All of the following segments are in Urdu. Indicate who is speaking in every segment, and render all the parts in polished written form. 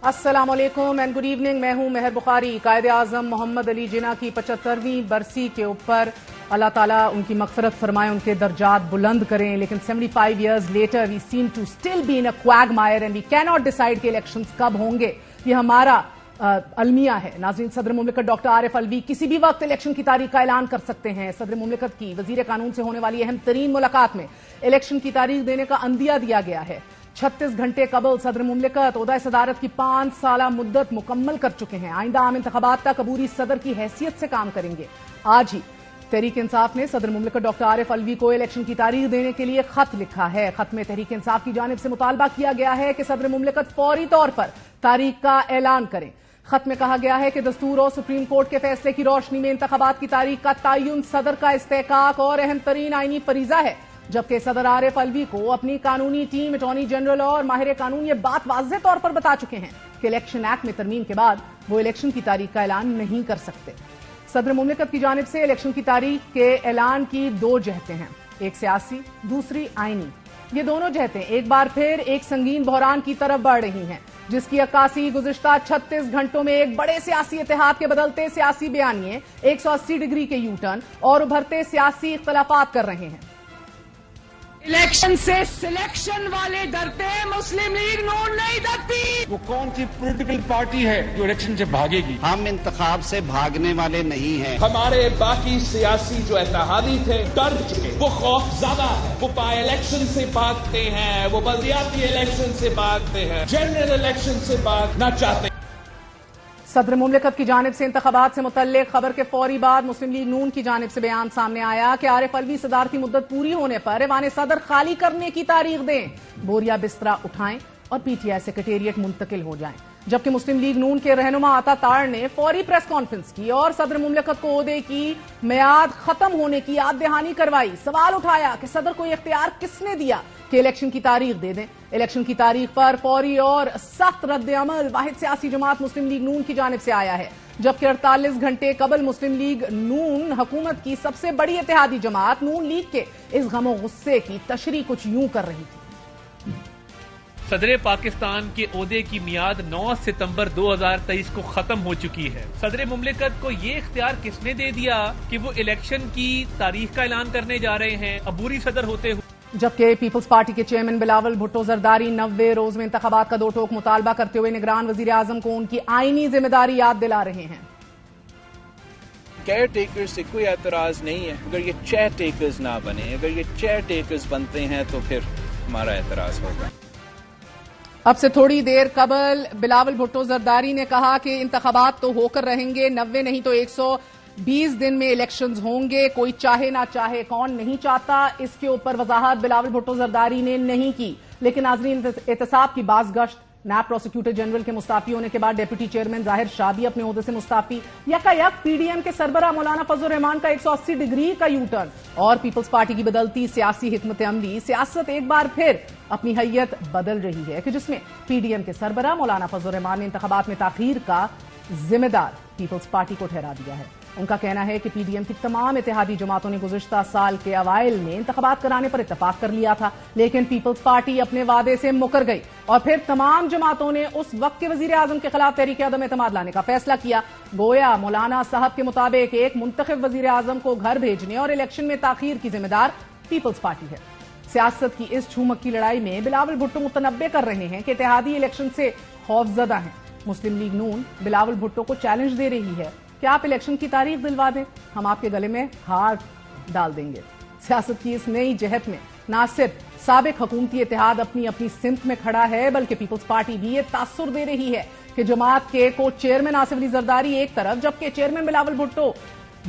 Speaker 1: السلام علیکم اینڈ گڈ ایوننگ. میں ہوں مہر بخاری. قائد اعظم محمد علی جناح کی 75ویں برسی کے اوپر اللہ تعالیٰ ان کی مغفرت فرمائے, ان کے درجات بلند کریں. لیکن 75 years later we seem to still be in a quagmire and we کی ناٹ ڈیسائیڈ کہ الیکشنز کب ہوں گے. یہ ہمارا المیہ ہے. ناظرین, صدر مملکت ڈاکٹر عارف الوی کسی بھی وقت الیکشن کی تاریخ کا اعلان کر سکتے ہیں. صدر مملکت کی وزیر قانون سے ہونے والی اہم ترین ملاقات میں الیکشن کی تاریخ دینے کا عندیہ دیا گیا ہے. 36 گھنٹے قبل صدر مملکت عہدہ صدارت کی 5 سالہ مدت مکمل کر چکے ہیں. آئندہ عام انتخابات تک عبوری صدر کی حیثیت سے کام کریں گے. آج ہی تحریک انصاف نے صدر مملکت ڈاکٹر عارف الوی کو الیکشن کی تاریخ دینے کے لیے خط لکھا ہے. خط میں تحریک انصاف کی جانب سے مطالبہ کیا گیا ہے کہ صدر مملکت فوری طور پر تاریخ کا اعلان کریں. خط میں کہا گیا ہے کہ دستور اور سپریم کورٹ کے فیصلے کی روشنی میں انتخابات کی تاریخ کا تعین صدر کا استحقاق اور اہم ترین آئینی فریضہ ہے. جبکہ صدر عارف الوی کو اپنی قانونی ٹیم اٹارنی جنرل اور ماہر قانون یہ بات واضح طور پر بتا چکے ہیں کہ الیکشن ایکٹ میں ترمیم کے بعد وہ الیکشن کی تاریخ کا اعلان نہیں کر سکتے. صدر مملکت کی جانب سے الیکشن کی تاریخ کے اعلان کی 2 جہتیں ہیں, ایک سیاسی, دوسری آئینی. یہ دونوں جہتیں ایک بار پھر ایک سنگین بحران کی طرف بڑھ رہی ہیں, جس کی عکاسی گزشتہ 36 گھنٹوں میں ایک بڑے سیاسی اتحاد کے بدلتے سیاسی بیانیے, 180 ڈگری کے یو ٹرن اور ابھرتے سیاسی اختلافات کر رہے ہیں.
Speaker 2: الیکشن سے سلیکشن والے ڈرتے ہیں, مسلم لیگ نون نہیں ڈرتی.
Speaker 3: وہ کون سی پولیٹیکل پارٹی ہے جو الیکشن سے بھاگے گی؟
Speaker 4: ہم انتخاب سے بھاگنے والے نہیں ہیں.
Speaker 5: ہمارے باقی سیاسی جو اتحادی تھے ڈر چکے, وہ خوف زدہ ہے. وہ بائی الیکشن سے بھاگتے ہیں, وہ بلدیاتی الیکشن سے بھاگتے ہیں, جنرل الیکشن سے بھاگنا چاہتے ہیں.
Speaker 1: صدر مملکت کی جانب سے انتخابات سے متعلق خبر کے فوری بعد مسلم لیگ نون کی جانب سے بیان سامنے آیا کہ عارف الوی صدارتی مدت پوری ہونے پر ایوان صدر خالی کرنے کی تاریخ دیں, بوریا بسترا اٹھائیں اور پی ٹی آئی سیکریٹریٹ منتقل ہو جائیں. جبکہ مسلم لیگ نون کے رہنما عطا تار نے فوری پریس کانفرنس کی اور صدر مملکت کو عہدے کی میعاد ختم ہونے کی یاد دہانی کروائی. سوال اٹھایا کہ صدر کو یہ اختیار کس نے دیا کہ الیکشن کی تاریخ دے دیں. الیکشن کی تاریخ پر فوری اور سخت رد عمل واحد سیاسی جماعت مسلم لیگ نون کی جانب سے آیا ہے. جبکہ 48 گھنٹے قبل مسلم لیگ نون حکومت کی سب سے بڑی اتحادی جماعت نون لیگ کے اس غم و غصے کی تشریح کچھ یوں کر رہی تھی.
Speaker 6: صدر پاکستان کے عہدے کی میعاد 9 ستمبر 2023 کو ختم ہو چکی ہے. صدر مملکت کو یہ اختیار کس نے دے دیا کہ وہ الیکشن کی تاریخ کا اعلان کرنے جا رہے ہیں عبوری صدر ہوتے ہوئے؟
Speaker 1: جبکہ پیپلز پارٹی کے چیئرمین بلاول بھٹو زرداری 90 روز میں انتخابات کا 2 ٹوک مطالبہ کرتے ہوئے نگران وزیر اعظم کو ان کی آئینی ذمہ داری یاد دلا رہے ہیں.
Speaker 7: کیئر ٹیکر سے کوئی اعتراض نہیں ہے, اگر یہ چیئر ٹیکرز نہ بنے, اگر یہ چیئر ٹیکرز بنتے ہیں تو پھر ہمارا اعتراض ہوگا.
Speaker 1: اب سے تھوڑی دیر قبل بلاول بھٹو زرداری نے کہا کہ انتخابات تو ہو کر رہیں گے, 90 نہیں تو 120 دن میں الیکشنز ہوں گے, کوئی چاہے نہ چاہے. کون نہیں چاہتا, اس کے اوپر وضاحت بلاول بھٹو زرداری نے نہیں کی. لیکن ناظرین, احتساب کی باز گشت, نیب پروسیکیوٹر جنرل کے مستعفی ہونے کے بعد ڈیپٹی چیئرمین ظاہر شاہ بھی اپنے عہدے سے مستعفی, یکایک پی ڈی ایم کے سربراہ مولانا فضل الرحمان کا 180 ڈگری کا یو ٹرن اور پیپلز پارٹی کی بدلتی سیاسی حکمت عملی. سیاست ایک بار پھر اپنی حیت بدل رہی ہے کہ جس میں پی ڈی ایم کے سربراہ مولانا فضل الرحمان نے انتخابات میں تاخیر کا ذمہ دار پیپلز پارٹی کو ٹھہرا دیا ہے. ان کا کہنا ہے کہ پی ڈی ایم کی تمام اتحادی جماعتوں نے گزشتہ سال کے اوائل میں انتخابات کرانے پر اتفاق کر لیا تھا, لیکن پیپلز پارٹی اپنے وعدے سے مکر گئی اور پھر تمام جماعتوں نے اس وقت کے وزیر اعظم کے خلاف تحریک عدم اعتماد لانے کا فیصلہ کیا. گویا مولانا صاحب کے مطابق ایک منتخب وزیر اعظم کو گھر بھیجنے اور الیکشن میں تاخیر کی ذمہ دار پیپلز پارٹی ہے. سیاست کی اس چھومک کی لڑائی میں بلاول بھٹو متنبع کر رہے ہیں کہ اتحادی الیکشن سے خوف زدہ ہیں. مسلم لیگ نون بلاول بھٹو کو چیلنج دے رہی ہے کہ آپ الیکشن کی تاریخ دلوا دیں, ہم آپ کے گلے میں ہار ڈال دیں گے. سیاست کی اس نئی جہت میں نہ صرف سابق حکومتی اتحاد اپنی سمت میں کھڑا ہے, بلکہ پیپلز پارٹی بھی یہ تاثر دے رہی ہے کہ جماعت کے کو چیئرمین آصف علی زرداری ایک طرف, جبکہ چیئرمین بلاول بھٹو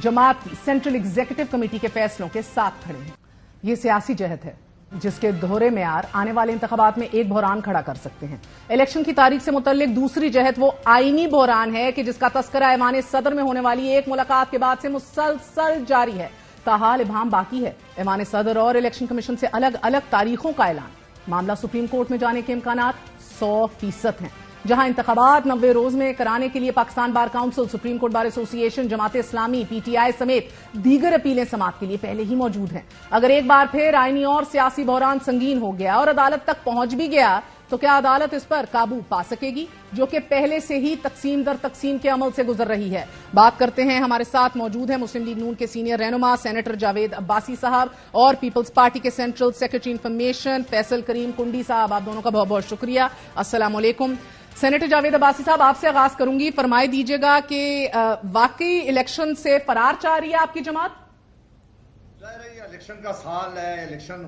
Speaker 1: جماعت کی سینٹرل ایگزیکٹو کمیٹی کے فیصلوں کے ساتھ کھڑے ہیں. یہ سیاسی جہت ہے جس کے دوہرے معیار آنے والے انتخابات میں ایک بحران کھڑا کر سکتے ہیں. الیکشن کی تاریخ سے متعلق دوسری جہت وہ آئینی بحران ہے کہ جس کا تذکرہ ایوان صدر میں ہونے والی ایک ملاقات کے بعد سے مسلسل جاری ہے. تاحال ابہام باقی ہے ایوان صدر اور الیکشن کمیشن سے الگ الگ تاریخوں کا اعلان. معاملہ سپریم کورٹ میں جانے کے امکانات 100% ہیں. جہاں انتخابات 90 روز میں کرانے کے لیے پاکستان بار کاؤنسل, سپریم کورٹ بار ایسوسی ایشن, Jamaat Islami, P T I سمیت دیگر اپیلیں سماعت کے لیے پہلے ہی موجود ہیں. اگر ایک بار پھر آئینی اور سیاسی بحران سنگین ہو گیا اور عدالت تک پہنچ بھی گیا تو کیا عدالت اس پر قابو پا سکے گی جو کہ پہلے سے ہی تقسیم در تقسیم کے عمل سے گزر رہی ہے؟ بات کرتے ہیں، ہمارے ساتھ موجود ہیں مسلم لیگ نون کے سینئر رہنما سینیٹر جاوید عباسی صاحب اور پیپلز پارٹی کے سینٹرل سیکرٹری انفارمیشن فیصل کریم کنڈی صاحب. آپ دونوں کا بہت بہت شکریہ. السلام علیکم. سینیٹر جاوید عباسی صاحب، آپ سے آغاز کروں گی. فرمائے دیجیے گا کہ واقعی الیکشن سے فرار چاہ رہی ہے آپ کی جماعت؟
Speaker 8: ظاہر ہے یہ الیکشن کا سال ہے. الیکشن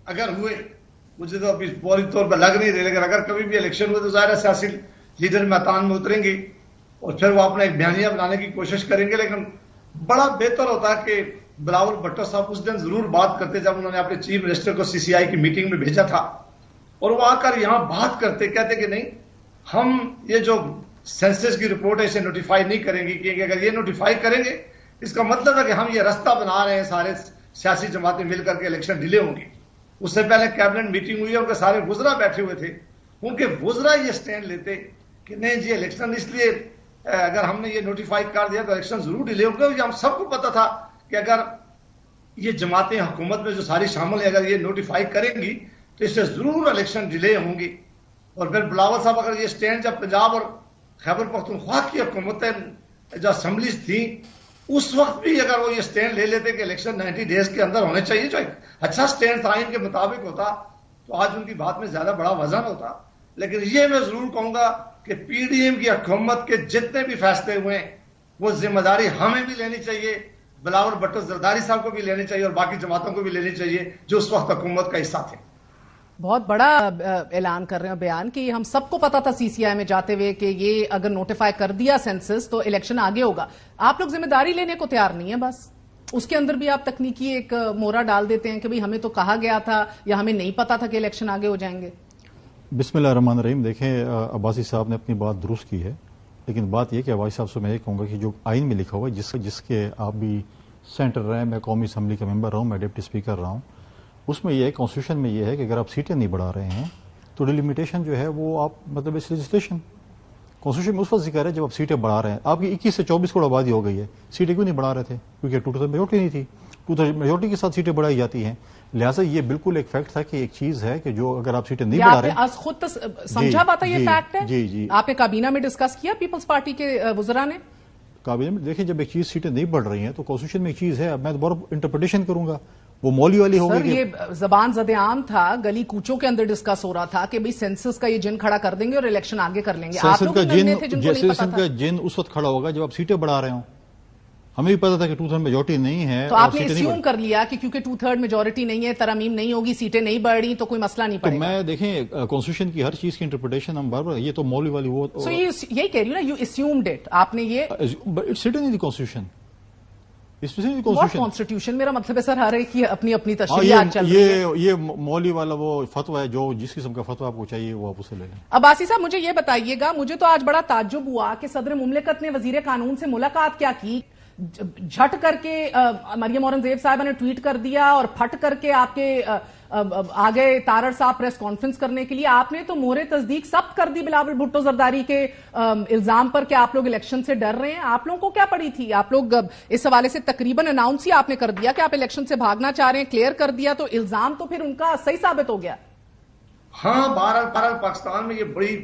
Speaker 8: اگر ہوئے، مجھے تو ابھی فوری طور پر لگ نہیں رہے، لیکن اگر کبھی بھی الیکشن ہوئے تو ظاہر ہے سیاسی لیڈر میدان میں اتریں گے اور پھر وہ اپنا ایک بیانیہ بنانے کی کوشش کریں گے. لیکن بڑا بہتر ہوتا ہے کہ بلاول بھٹو صاحب اس دن ضرور بات کرتے جب انہوں نے اپنے چیف منسٹر کو CCI کی میٹنگ میں بھیجا تھا، اور وہ آ کر یہاں بات کرتے، کہتے کہ نہیں، ہم یہ جو سینسس کی رپورٹ ہے اسے نوٹیفائی نہیں کریں گے، کیونکہ اگر یہ نوٹیفائی کریں گے اس کا مطلب ہے کہ ہم یہ رستہ بنا رہے ہیں، سارے سیاسی جماعتیں مل کر کے الیکشن ڈیلے ہوں گی. اس سے پہلے کیبنٹ میٹنگ ہوئی ہے، ان کے سارے وزراء بیٹھے ہوئے تھے. ان کے وزراء یہ سٹینڈ لیتے کہ نہیں جی الیکشن اس لیے اگر ہم نے یہ نوٹیفائی کر دیا تو الیکشن ضرور ڈیلے ہوں گے. ہم سب کو پتا تھا کہ اگر یہ جماعتیں حکومت میں جو ساری شامل ہیں اگر یہ نوٹیفائی کریں گی تو اس سے ضرور الیکشن ڈیلے ہوں گی. اور پھر بلاول صاحب اگر یہ سٹینڈ جب پنجاب اور خیبر پختونخوا کی حکومتیں جو اسمبلیز تھیں اس وقت بھی اگر وہ یہ سٹینڈ لے لیتے کہ الیکشن 90 ڈیز کے اندر ہونے چاہیے، جو ایک اچھا سٹینڈ تھا ان کے مطابق ہوتا تو آج ان کی بات میں زیادہ بڑا وزن ہوتا. لیکن یہ میں ضرور کہوں گا کہ PDM کی حکومت کے جتنے بھی فیصلے ہوئے ہیں وہ ذمہ داری ہمیں بھی لینی چاہیے، بلاول بھٹو زرداری صاحب کو بھی لینی چاہیے اور باقی جماعتوں کو بھی لینی چاہیے جو اس وقت حکومت کا حصہ تھے.
Speaker 1: بہت بڑا اعلان کر رہے ہیں بیان کہ ہم سب کو پتا تھا CCI میں جاتے ہوئے کہ یہ اگر نوٹیفائی کر دیا سینسس تو الیکشن آگے ہوگا. آپ لوگ ذمہ داری لینے کو تیار نہیں ہیں، بس اس کے اندر بھی آپ تکنیکی ایک مورا ڈال دیتے ہیں کہ ہمیں تو کہا گیا تھا یا ہمیں نہیں پتا تھا کہ الیکشن آگے ہو جائیں گے.
Speaker 9: بسم اللہ الرحمن الرحیم. دیکھیں عباسی صاحب نے اپنی بات درست کی ہے، لیکن بات یہ کہ عباسی صاحب سے میں یہ کہوں گا کہ جو آئین میں لکھا ہوا ہے جس کے آپ بھی سینٹر رہے ہیں، میں قومی اسمبلی کا ممبر رہا ہوں، میں ڈپٹی اسپیکر رہا ہوں، اس میں یہ ہے کانسٹیٹیوشن میں یہ ہے کہ اگر آپ سیٹیں نہیں بڑھا رہے ہیں تو ڈیلیمیٹیشن جو ہے وہ آپ مطلب اس لیجسلیشن کانسٹیٹیوشن میں اس وقت ذکر ہے جب آپ سیٹیں بڑھا رہے ہیں. آپ کی 21 سے 24 کروڑ آبادی ہو گئی ہے، سیٹیں کیوں نہیں بڑھا رہے تھے؟ کیونکہ 2/3 میجورٹی نہیں تھی. 2/3 میجورٹی کے ساتھ سیٹیں بڑھائی جاتی ہیں. لہٰذا یہ بالکل ایک فیکٹ تھا کہ ایک چیز ہے کہ جو اگر آپ سیٹیں نہیں بڑھا رہے ہیں،
Speaker 1: آج خود سمجھا پاتا یہ فیکٹ ہے.
Speaker 9: جی
Speaker 1: آپ نے کابینہ میں ڈسکس کیا پیپلز پارٹی کے وزراء نے؟
Speaker 9: کابینہ میں دیکھیں جب ایک چیز سیٹیں نہیں بڑھ رہی ہیں تو کانسٹیٹیوشن میں ایک چیز ہے، میں دوبارہ انٹرپریٹیشن کروں گا، وہ مولی والی ہوگی.
Speaker 1: سر یہ زبان زد عام تھا، گلی کوچوں کے اندر ڈسکس ہو رہا تھا کہ بھئی سینسس کا یہ جن کھڑا کر دیں گے اور الیکشن آگے کر لیں گے. آپ لوگ تھے جن کو نہیں پتا تھا.
Speaker 9: جن اس وقت کھڑا ہوگا جب آپ سیٹیں بڑھا رہے ہوں. ہمیں بھی پتا تھا کہ 2/3 میجورٹی نہیں ہے
Speaker 1: تو آپ نے اسیوم کر لیا کہ کیونکہ 2/3 میجورٹی نہیں ہے، ترامیم نہیں ہوگی، سیٹیں نہیں بڑھ رہی تو کوئی مسئلہ نہیں پڑے گا.
Speaker 9: تو میں دیکھیں کانسٹیٹیوشن کی ہر چیز کی انٹرپریٹیشن ہم بار یہ تو مولی والی وہ
Speaker 1: یہی کہہ رہی ہوں نا، یو اسیومڈ اٹ. آپ نے یہ
Speaker 9: سیٹیں نہیں دی کانسٹیٹیوشن.
Speaker 1: کانسٹیٹیوشن میرا مطلب ہے سر ہر ایک کی اپنی اپنی تشریحات چل رہی ہے.
Speaker 9: یہ مولی والا وہ فتویٰ ہے، جو جس قسم کا فتویٰ آپ کو چاہیے وہ آپ اسے لے لیں.
Speaker 1: عباسی صاحب مجھے یہ بتائیے گا، مجھے تو آج بڑا تعجب ہوا کہ صدر مملکت نے وزیر قانون سے ملاقات کیا کی. جھٹ کر کے مریم اورنگزیب صاحبہ نے ٹویٹ کر دیا اور پھٹ کر کے آپ کے آگے تارڑ صاحب پریس کانفرنس کرنے کے لیے. آپ نے تو مہر تصدیق ثبت کر دی بلاول بھٹو زرداری کے الزام پر کہ آپ لوگ الیکشن سے ڈر رہے ہیں. آپ لوگوں کو کیا پڑی تھی؟ آپ لوگ اس حوالے سے تقریباً اناؤنس ہی آپ نے کر دیا کہ آپ الیکشن سے بھاگنا چاہ رہے ہیں، کلیئر کر دیا، تو الزام تو پھر ان کا صحیح ثابت ہو گیا.
Speaker 8: ہاں بہرحال پاکستان میں یہ بڑی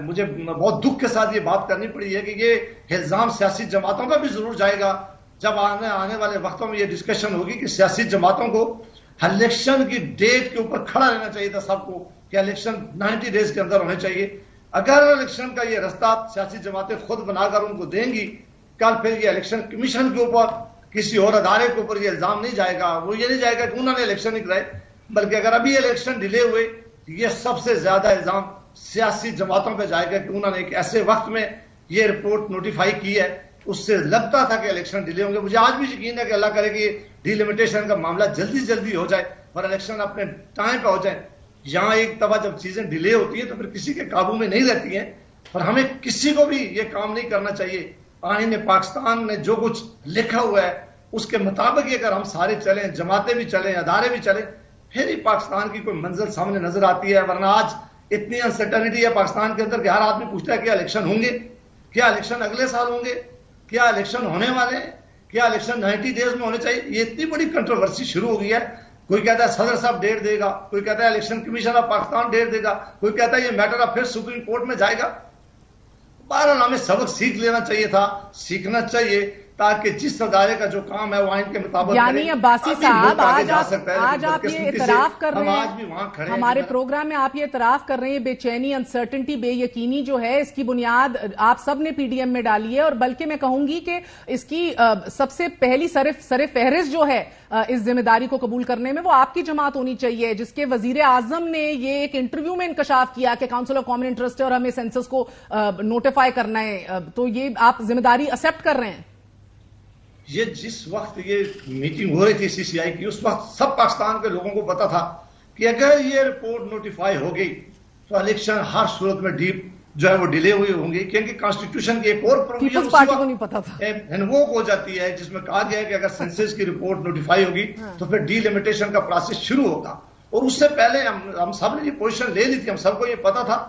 Speaker 8: مجھے بہت دکھ کے ساتھ یہ بات کرنی پڑی ہے کہ یہ الزام سیاسی جماعتوں کا بھی ضرور جائے گا جب آنے والے وقتوں میں یہ ڈسکشن ہوگی کہ سیاسی جماعتوں کو الیکشن کی ڈیٹ کے اوپر کھڑا رہنا چاہیے تھا سب کو کہ الیکشن 90 ڈیز کے اندر ہونے چاہیے. اگر الیکشن کا یہ رستہ سیاسی جماعتیں خود بنا کر ان کو دیں گی، کل پھر یہ الیکشن کمیشن کے اوپر کسی اور ادارے کے اوپر یہ الزام نہیں جائے گا. وہ یہ نہیں جائے گا کہ انہوں نے الیکشن نہیں کرائے، بلکہ اگر ابھی الیکشن ڈیلے ہوئے یہ سب سے زیادہ الزام سیاسی جماعتوں پہ جائے گا کہ انہوں نے ایک ایسے وقت میں یہ رپورٹ نوٹیفائی کی ہے، اس سے لگتا تھا کہ الیکشن ڈیلے ہوں گے. مجھے آج بھی یقین ہے کہ اللہ کرے کہ یہ ڈیلیمیٹیشن کا معاملہ جلدی ہو جائے اور الیکشن اپنے ٹائم پہ ہو جائے. یہاں ایک دفعہ جب چیزیں ڈیلے ہوتی ہیں تو پھر کسی کے قابو میں نہیں رہتی ہیں، اور ہمیں کسی کو بھی یہ کام نہیں کرنا چاہیے. آئین پاکستان نے جو کچھ لکھا ہوا ہے اس کے مطابق اگر ہم سارے چلیں، جماعتیں بھی چلیں، ادارے بھی چلیں، پھر ہی پاکستان کی کوئی منزل سامنے نظر آتی ہے. ورنہ آج اتنی انسرٹنٹی ہے پاکستان کے اندر کہ ہر آدمی پوچھتا ہے کیا الیکشن ہوں گے، کیا الیکشن اگلے سال ہوں گے، کیا الیکشن ہونے والے ہیں، کیا الیکشن 90 ڈیز میں ہونے چاہیے. یہ اتنی بڑی کنٹروورسی شروع ہو گئی ہے کوئی کہتا ہے صدر صاحب ڈیٹ دے گا, کوئی کہتا ہے election commission of Pakistan date دے گا, کوئی کہتا ہے یہ میٹر اب پھر سپریم کورٹ میں جائے گا. بہرحال ہمیں سبق سیکھ لینا چاہیے تھا, سیکھنا چاہیے, تاکہ جس ادارے کا جو کام ہے وہ آئین کے مطابق
Speaker 1: یعنی عباسی صاحب آج آپ یہ اعتراف کر رہے
Speaker 8: آج بھی وہاں کھڑے
Speaker 1: ہیں, ہمارے پروگرام میں آپ یہ اعتراف کر رہے ہیں, بے چینی, انسرٹنٹی, بے یقینی جو ہے اس کی بنیاد آپ سب نے پی ڈی ایم میں ڈالی ہے, اور بلکہ میں کہوں گی کہ اس کی سب سے پہلی سر فہرست جو ہے اس ذمہ داری کو قبول کرنے میں وہ آپ کی جماعت ہونی چاہیے, جس کے وزیر اعظم نے یہ ایک انٹرویو میں انکشاف کیا کہ کاؤنسل آف کامن انٹرسٹ ہے اور ہمیں سینسس کو نوٹیفائی کرنا ہے, تو یہ آپ ذمہ داری ایکسپٹ کر رہے ہیں؟
Speaker 8: یہ جس وقت یہ میٹنگ ہو رہی تھی سی سی آئی کی, اس وقت سب پاکستان کے لوگوں کو پتا تھا کہ اگر یہ رپورٹ نوٹیفائی ہو گئی تو الیکشن ہر صورت میں جو ہے وہ ڈیلے ہوئی ہوں گی, کیونکہ کانسٹیٹیوشن کی ایک اور
Speaker 1: پیپلز پارٹی کو نہیں پتا تھا,
Speaker 8: انووک ہو جاتی ہے, جس میں کہا گیا ہے کہ اگر سینسس کی رپورٹ نوٹیفائی ہوگی تو پھر ڈی لمیٹیشن کا پروسیس شروع ہوگا. اور اس سے پہلے ہم سب نے یہ پوزیشن لے لی تھی, ہم سب کو یہ پتا تھا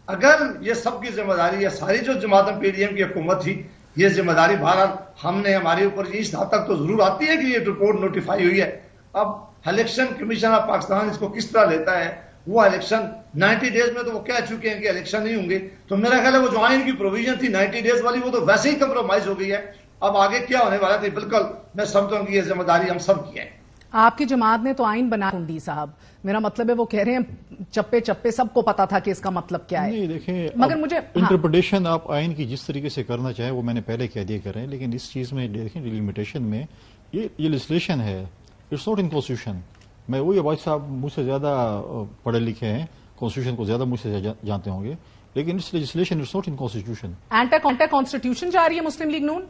Speaker 8: اگر یہ سب کی ذمہ داری ہے, ساری جو جماعت پی ڈی ایم کی حکومت تھی, یہ ذمہ داری بہرحال ہم نے ہمارے اوپر اس حد تک تو ضرور آتی ہے کہ یہ رپورٹ نوٹیفائی ہوئی ہے. اب الیکشن کمیشن آف پاکستان اس کو کس طرح لیتا ہے, وہ الیکشن 90 ڈیز میں تو وہ کہہ چکے ہیں کہ الیکشن نہیں ہوں گے, تو میرا خیال ہے وہ جو آئین کی پروویژن تھی 90 ڈیز والی وہ تو ویسے ہی کمپرومائز ہو گئی ہے. اب آگے کیا ہونے والا تھی, بالکل میں سمجھتا ہوں کہ یہ ذمہ داری ہم سب کی ہے.
Speaker 1: آپ کی جماعت نے تو آئین بنا کنڈی صاحب, میرا مطلب ہے وہ کہہ رہے ہیں چپے چپے سب کو پتا تھا کہ اس کا مطلب کیا ہے.
Speaker 9: نہیں دیکھیں,
Speaker 1: مگر مجھے
Speaker 9: انٹرپریٹیشن آپ آئین کی جس طریقے سے کرنا چاہیں وہ میں نے پہلے کہہ دیا کریں, لیکن اس چیز میں دیکھیں ڈیلیمیٹیشن میں یہ لیجسلیشن ہے, اٹس ناٹ ان کانسٹیٹیوشن. میں وہی عباس صاحب مجھ سے زیادہ پڑھے لکھے ہیں, کانسٹیٹیوشن کو زیادہ مجھ سے جانتے ہوں گے, لیکن اس legislation it's not in constitution.
Speaker 1: Anti constitution جا رہی ہے مسلم لیگ نون.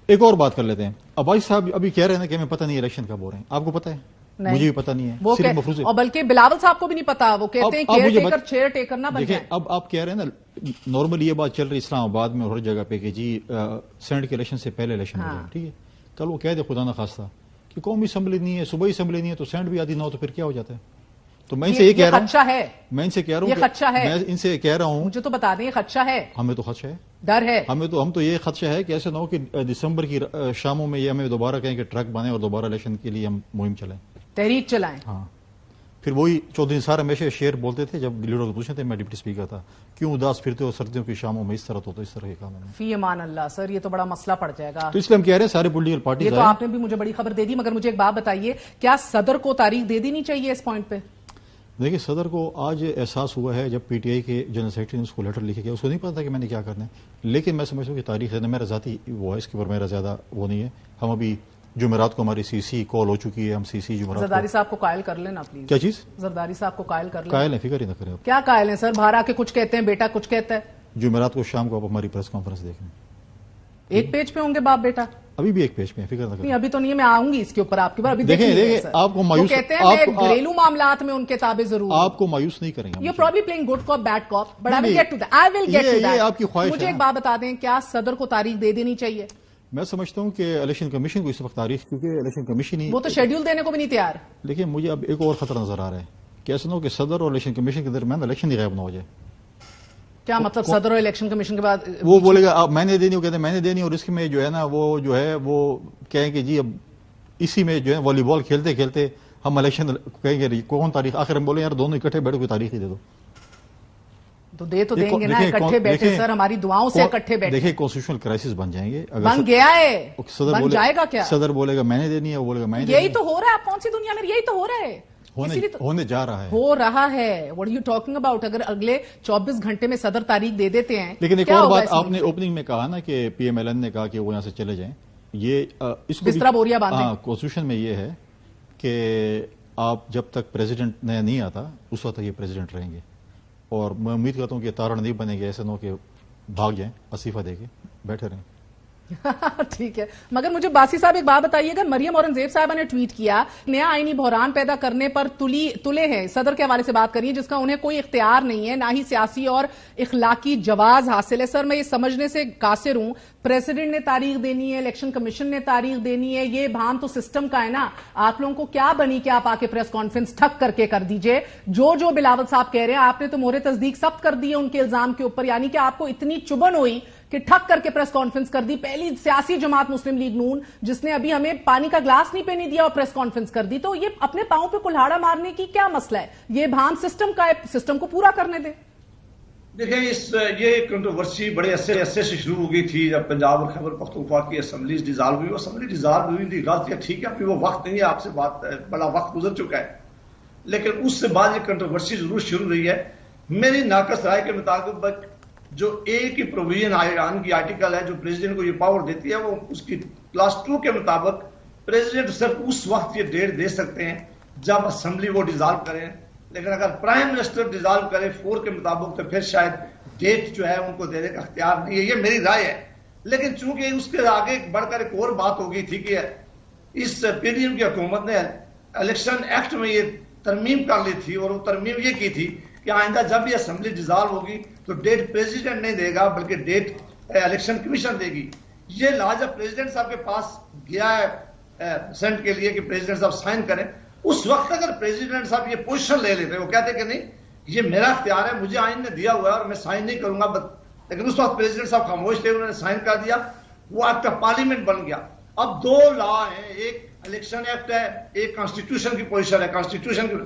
Speaker 9: ایک اور بات کر لیتے ہیں, عباس صاحب ابھی کہہ رہے ہیں کہ ہمیں پتہ نہیں الیکشن کب ہو رہے ہیں, آپ کو پتہ ہے؟ مجھے بھی پتہ نہیں ہے,
Speaker 1: اور بلکہ بلاول صاحب کو بھی نہیں پتا, وہ کہتے ہیں چیئر ٹیکر نہ بن جائیں.
Speaker 9: اب آپ کہہ رہے ہیں نا, نارملی یہ بات چل رہی اسلام آباد میں اور ہر جگہ پہ کہ جی سینٹ کے الیکشن سے پہلے الیکشن ہو جائے, ٹھیک ہے, کل وہ کہہ دے خدا نہ خواستہ کہ قومی اسمبلی نہیں ہے, صوبائی اسمبلی نہیں ہے, تو سینٹ بھی آدھی نہ ہو تو پھر کیا ہو جاتا ہے. تو میں ان سے یہ کہہ رہا ہوں, میں ان سے کہہ رہا ہوں, میں ان سے کہہ رہا ہوں,
Speaker 1: مجھے تو بتا دیں یہ خدشہ ہے.
Speaker 9: ہمیں تو خدشہ ہے,
Speaker 1: ڈر ہے,
Speaker 9: ہم تو یہ خدشہ ہے کہ ایسے نہ ہو کہ دسمبر کی شاموں میں یہ ہمیں دوبارہ کہیں کہ ٹرک بنے اور دوبارہ الیکشن کے لیے ہم مہم چلائیں,
Speaker 1: تحریک چلائیں.
Speaker 9: ہاں, پھر وہی چودھری نثار ہمیشہ شعر بولتے تھے جب لیڈر کو پوچھتے تھے, میں ڈپٹی اسپیکر تھا, کیوں اداس پھرتے ہو سردیوں کی شاموں میں, اس طرح تو اس طرح کے کام ہے.
Speaker 1: فی امان اللہ سر, یہ تو بڑا مسئلہ پڑ جائے گا.
Speaker 9: تو اس لیے ہم کہہ رہے ہیں سارے پولیٹیکل پارٹیز,
Speaker 1: یہ تو آپ نے بھی مجھے بڑی خبر دے دی, مگر مجھے ایک بات بتائیے, کیا صدر کو تاریخ دے دینی چاہیے اس پوائنٹ پہ؟
Speaker 9: دیکھیے, صدر کو آج احساس ہوا ہے جب پی ٹی آئی کے جنرل سیکرٹری نے اس کو لیٹر لکھے گیا, اس کو نہیں پتا تھا کہ میں نے کیا کرنا ہے, لیکن میں سمجھتا ہوں کہ تاریخ ہے, میرا ذاتی وہ ہے, اس کے اوپر میرا زیادہ وہ نہیں ہے. ہم ابھی جمعرات کو ہماری سی سی کال ہو چکی ہے, ہم سی سی جمعرات.
Speaker 1: زرداری صاحب کو قائل کر لینا پلیز.
Speaker 9: کیا چیز؟
Speaker 1: زرداری صاحب کو قائل کر لینا.
Speaker 9: قائل ہیں, فکر ہی نہ کریں.
Speaker 1: کیا قائل ہیں سر, باہر آ کے کچھ کہتے ہیں, بیٹا کچھ کہتا ہے.
Speaker 9: جمعرات کو شام کو آپ ہماری پریس کانفرنس دیکھیں,
Speaker 1: ایک پیج پہ ہوں گے باپ بیٹا.
Speaker 9: ابھی بھی ایک پیج پہ, فکر نہ کریں.
Speaker 1: نہیں ابھی تو نہیں ہے, میں آؤں گی اس کے اوپر آپ کے بعد.
Speaker 9: دیکھیں آپ کو مایوس,
Speaker 1: کہتے ہیں گھریلو معاملات میں ان کے تابع ضرور,
Speaker 9: آپ کو مایوس نہیں کریں گے.
Speaker 1: You probably playing good cop bad cop, but I will get to that, I will get to that.
Speaker 9: یہ آپ کی خواہش ہے.
Speaker 1: مجھے ایک بات بتا دیں, کیا صدر کو تاریخ دے دینی چاہیے؟
Speaker 9: میں سمجھتا ہوں کہ الیکشن کمیشن کو اس وقت تاریخ, کیونکہ الیکشن کمیشن ہی
Speaker 1: وہ تو شیڈیول دینے کو بھی نہیں تیار.
Speaker 9: لیکن مجھے اب ایک اور خطرہ نظر آ رہا ہے کہ ایسا نہ ہو کہ صدر اور الیکشن کمیشن کے درمیان الیکشن ہی غائب نہ ہو جائے.
Speaker 1: کیا مطلب صدر اور الیکشن کمیشن کے بعد
Speaker 9: وہ بولے گا میں نے دینی, وہ کہتے ہیں میں نے دینی, اور اس میں جو ہے نا وہ جو ہے وہ کہیں کہ جی اب اسی میں جو ہے والی بال کھیلتے کھیلتے ہم الیکشن کہیں گے کون تاریخ, آخر ہم بولے یار دونوں اکٹھے بیٹھو کوئی تاریخ ہی دے دو.
Speaker 1: تو دے تو دیں گے نا, اکٹھے بیٹھے سر, ہماری دعاؤں سے اکٹھے بیٹھے.
Speaker 9: دیکھیں کانسٹیٹیوشنل کرائسس بن جائیں گے,
Speaker 1: بن گیا ہے, بن جائے گا کیا؟
Speaker 9: صدر بولے گا میں نے دینی ہے, وہ بولے گا میں نے,
Speaker 1: یہی تو ہو رہا ہے. آپ کون سی دنیا میں, یہی تو ہو رہا ہے,
Speaker 9: ہونے جا رہا ہے,
Speaker 1: ہو رہا ہے. What are you talking about? اگر اگلے 24 گھنٹے میں صدر تاریخ دے دیتے ہیں.
Speaker 9: لیکن ایک اور بات آپ نے اوپننگ میں کہا نا کہ پی ایم ایل این نے کہا کہ وہ یہاں سے چلے جائیں, یہ اس کو
Speaker 1: بستر بوریا باندھیں.
Speaker 9: ہاں, کانسٹیٹیوشن میں یہ ہے کہ آپ جب تک پریزیڈنٹ نیا نہیں آتا اس وقت تک یہ پریزیڈنٹ رہیں گے, اور میں امید کرتا ہوں کہ تارڑ نہیں بنے گے, ایسے نہ ہو کہ بھاگ جائیں, استعفیٰ دے کے بیٹھے رہیں.
Speaker 1: ٹھیک ہے, مگر مجھے باسی صاحب ایک بات بتائیے گا, مریم اورنگزیب صاحبہ نے ٹویٹ کیا نیا آئینی بحران پیدا کرنے پر تلے ہیں, صدر کے حوالے سے بات کریے, جس کا انہیں کوئی اختیار نہیں ہے, نہ ہی سیاسی اور اخلاقی جواز حاصل ہے. سر میں یہ سمجھنے سے قاصر ہوں, پریزیڈنٹ نے تاریخ دینی ہے, الیکشن کمیشن نے تاریخ دینی ہے, یہ بھان تو سسٹم کا ہے نا. آپ لوگوں کو کیا بنی کہ آپ آ کے پریس کانفرنس ٹھک کر کے کر دیجئے, جو بلاول صاحب کہہ رہے ہیں آپ نے تو مہر تصدیق سب کر دی ہے ان کے الزام کے اوپر, یعنی کہ آپ کو اتنی چبن ہوئی کہ ٹھک کر کے پریس کانفرنس کر دی. پہلی سیاسی جماعت مسلم لیگ نون جس نے ابھی ہمیں پانی کا گلاس نہیں پہنے دیا اور پریس کانفرنس کر دی. تو یہ اپنے پاؤں پہ کلہاڑا مارنے کی کیا مسئلہ ہے؟ یہ بھام سسٹم کا ہے, سسٹم کو پورا کرنے دیں.
Speaker 8: دیکھیں یہ کنٹروورسی بڑے عرصے سے شروع ہو گئی تھی جب پنجاب اور خیبر پختونخوا کی اسمبلیز ڈیزالو ہوئی. اسمبلی ڈیزالو ہوئی تھی غلط ہے, ٹھیک ہے, ابھی وہ وقت نہیں ہے, آپ سے بات بڑا وقت گزر چکا ہے, لیکن اس سے بعد یہ کنٹروورسی ضرور شروع رہی ہے. میری ناقص رائے کے مطابق جو ایک ہی پروویژن ایران کی آرٹیکل ہے جو پریزیڈنٹ کو یہ پاور دیتی ہے, وہ اس کی کلاس 2 کے مطابق پریزیڈنٹ صرف اس وقت یہ ڈیٹ دے سکتے ہیں جب اسمبلی وہ ڈیزالو کریں, لیکن اگر پرائم منسٹر ڈیزالو کرے 4 کے مطابق تو پھر شاید ڈیٹ جو ہے ان کو دینے کا اختیار نہیں ہے. یہ میری رائے ہے. لیکن چونکہ اس کے آگے بڑھ کر ایک اور بات ہو گئی تھی کہ اس پی ڈی ایم کی حکومت نے الیکشن ایکٹ میں یہ ترمیم کر لی تھی, اور وہ ترمیم یہ کی تھی کہ آئندہ جب یہ اسمبلی ڈیزالو ہوگی تو ڈیٹ پریزیڈنٹ نہیں دے گا بلکہ ڈیٹ الیکشن کمیشن دے گی. یہ لا جب پریزیڈنٹ صاحب کے پاس گیا ہے سینٹ کے لیے کہ پریزیڈنٹ صاحب سائن کریں, اس وقت اگر پریزیڈنٹ صاحب یہ پوزیشن لے لیتے, وہ کہتے کہ نہیں یہ میرا اختیار ہے, مجھے آئین نے دیا ہوا ہے اور میں سائن نہیں کروں گا, لیکن اس وقت پریزیڈنٹ صاحب خاموش تھے, انہوں نے سائن کر دیا, وہ ایکٹ آف پارلیمنٹ بن گیا. اب 2 لا ہیں, ایک الیکشن ایکٹ ہے, ایک کانسٹیٹیوشن کی پوزیشن ہے, کانسٹیٹیوشن کی.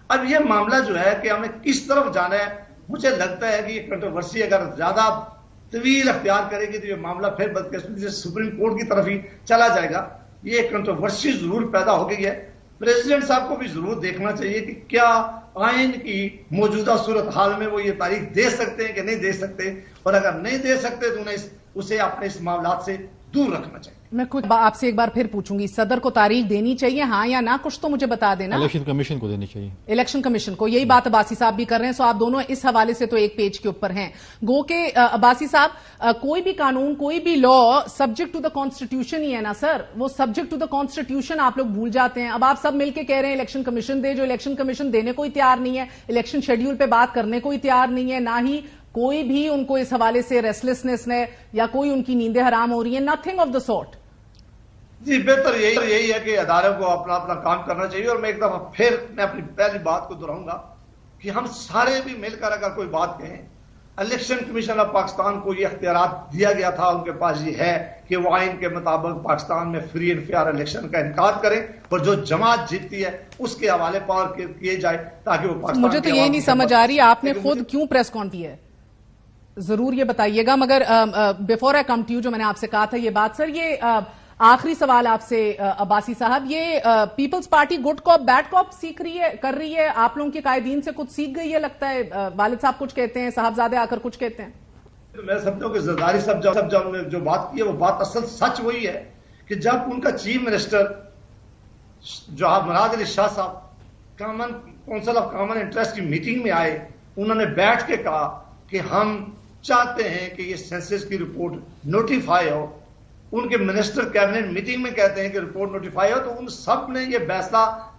Speaker 8: اب یہ معاملہ جو ہے کہ ہمیں کس طرف جانا ہے, مجھے لگتا ہے کہ یہ کنٹروورسی اگر زیادہ طویل اختیار کرے گی تو یہ معاملہ پھر بدقسمتی سے سپریم کورٹ کی طرف ہی چلا جائے گا. یہ کنٹروورسی ضرور پیدا ہو گئی ہے. پریزیڈنٹ صاحب کو بھی ضرور دیکھنا چاہیے کہ کیا آئین کی موجودہ صورتحال میں وہ یہ تاریخ دے سکتے ہیں کہ نہیں دے سکتے, اور اگر نہیں دے سکتے تو انہیں اسے اپنے اس معاملات سے دور رکھنا چاہیے.
Speaker 1: میں کچھ آپ سے ایک بار پھر پوچھوں گی, صدر کو تاریخ دینی چاہیے ہاں یا نہ؟ کچھ تو مجھے بتا دینا.
Speaker 9: الیکشن کمیشن کو دینی چاہیے,
Speaker 1: الیکشن کمیشن کو. یہی بات عباسی صاحب بھی کر رہے ہیں, سو آپ دونوں اس حوالے سے تو ایک پیج کے اوپر ہیں. گو کہ عباسی صاحب کوئی بھی قانون کوئی بھی لا سبجیکٹ ٹو دا کانسٹیٹیوشن ہی ہے نا سر, وہ سبجیکٹ ٹو دا کانسٹیٹیوشن آپ لوگ بھول جاتے ہیں. اب آپ سب مل کے کہہ رہے ہیں الیکشن کمیشن دے, جو الیکشن کمیشن دینے کو ہی تیار نہیں ہے, الیکشن شیڈیول پہ بات کرنے کو ہی تیار نہیں ہے, نہ ہی کوئی بھی ان کو اس حوالے سے ریسٹلیسنس ہے یا کوئی ان کی نیندیں حرام ہو رہی ہیں, نتھنگ آف دا سارٹ.
Speaker 8: جی بہتر یہی ہے کہ اداروں کو اپنا کام کرنا چاہیے. اور میں ایک دفعہ پھر میں اپنی پہلی بات کو دہراؤں گا کہ ہم سارے بھی مل کر اگر کوئی بات کہیں, الیکشن کمیشن آف پاکستان کو یہ اختیارات دیا گیا تھا, ان کے پاس یہ ہے کہ وہ آئین کے مطابق پاکستان میں فری اینڈ فیئر الیکشن کا انعقاد کریں, اور جو جماعت جیتتی ہے اس کے حوالے پاور کیے جائے تاکہ وہ پاکستان.
Speaker 1: مجھے تو یہ نہیں سمجھ آ رہی آپ نے خود کیوں پریس کون کی ہے, ضرور یہ بتائیے گا. مگر before I come to you, جو میں نے آپ سے کہا تھا یہ بات سر, یہ آخری سوال آپ سے عباسی صاحب, یہ Peoples party good cop bad کاپ سیکھ رہی ہے, کر رہی ہے, آپ لوگوں کے قائدین سے کچھ سیکھ گئی ہے لگتا ہے. والد صاحب کچھ کہتے ہیں, صاحبزادے آ کر کچھ کہتے ہیں.
Speaker 8: میں سمجھتا ہوں کہ زرداری صاحب جب نے جو بات کی ہے وہ بات اصل سچ وہی ہے کہ جب ان کا چیف منسٹر جو مراد علی شاہ صاحب common council of common interest کی میٹنگ میں آئے, انہوں نے بیٹھ کے کہا کہ ہم چاہتے ہیں کہ یہ سینسس کی رپورٹ نوٹیفائی ہو. ان کے منسٹر کیبنٹ میٹنگ میں کہتے ہیں کہ رپورٹ نوٹیفائی ہو, تو ان سب نے یہ فیصلہ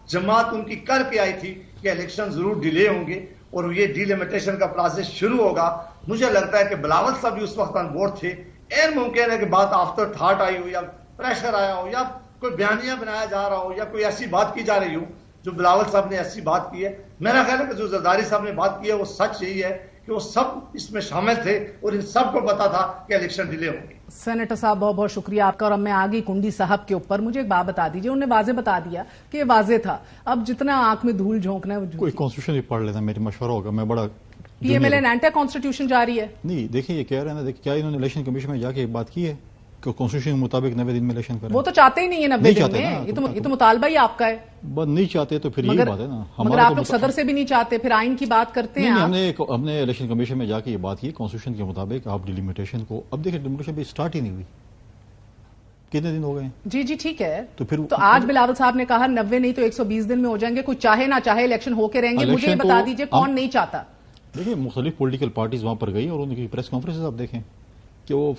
Speaker 8: جماعت ان کی کر کے آئی تھی کہ الیکشن ضرور ڈیلے ہوں گے اور یہ ڈیلیمیٹیشن کا پروسیس شروع ہوگا. مجھے لگتا ہے کہ بلاول صاحب بھی اس وقت آن بورڈ تھے. این ممکن ہے کہ بات آفٹر تھاٹ آئی ہو, یا پریشر آیا ہو, یا کوئی بیانیہ بنایا جا رہا ہو, یا کوئی ایسی بات کی جا رہی ہو جو بلاول صاحب نے ایسی بات کی ہے. میرا خیال ہے کہ جو زرداری صاحب نے بات کی ہے وہ سچ یہی ہے کہ وہ سب اس میں شامل تھے اور ان سب کو پتا تھا کہ الیکشن ڈیلے ہوں گے.
Speaker 1: سینیٹر صاحب بہت بہت شکریہ آپ کا. اور اب میں آگئی کنڈی صاحب کے اوپر, مجھے ایک بات بتا دیجیے, انہوں نے واضح بتا دیا کہ یہ واضح تھا, اب جتنا آنکھ میں دھول جھونکنا ہے
Speaker 9: کوئی کانسٹیٹیوشن بھی پڑھ لینا, میری مشورہ ہوگا. میں بڑا
Speaker 1: P M L N anti constitution جاری ہے.
Speaker 9: نہیں دیکھیں یہ کہہ رہے ہیں نا, کیا انہوں نے الیکشن کمیشن میں جا کے بات کی ہے کہ کانسٹیٹیوشن کے مطابق 90 دن میں الیکشن کریں؟
Speaker 1: وہ تو چاہتے ہی نہیں ہے 90 دن میں, یہ تو مطالبہ ہی آپ کا ہے.
Speaker 9: بس نہیں چاہتے تو پھر یہی بات ہے نا.
Speaker 1: مگر آپ لوگ صدر سے بھی نہیں چاہتے, پھر آئین کی بات کرتے ہیں.
Speaker 9: ہم نے الیکشن کمیشن میں جا کے یہ بات کی کانسٹیٹیوشن کے مطابق آپ ڈیلیمیٹیشن کو, اب دیکھیں ڈیلیمیٹیشن بھی اسٹارٹ ہی نہیں ہوئی, کتنے دن ہو گئے ہیں.
Speaker 1: جی ٹھیک ہے,
Speaker 9: تو
Speaker 1: آج بلاول صاحب نے کہا 90 نہیں تو 120 دن میں ہو جائیں گے, کوئی چاہے نہ چاہے الیکشن ہو کے رہیں گے. مجھے یہ بتا دیجئے کون نہیں چاہتا.
Speaker 9: دیکھیں مختلف پولیٹیکل پارٹیز وہاں پر گئی اور ان کی پریس کانفرنسز آپ دیکھیں کہ وہ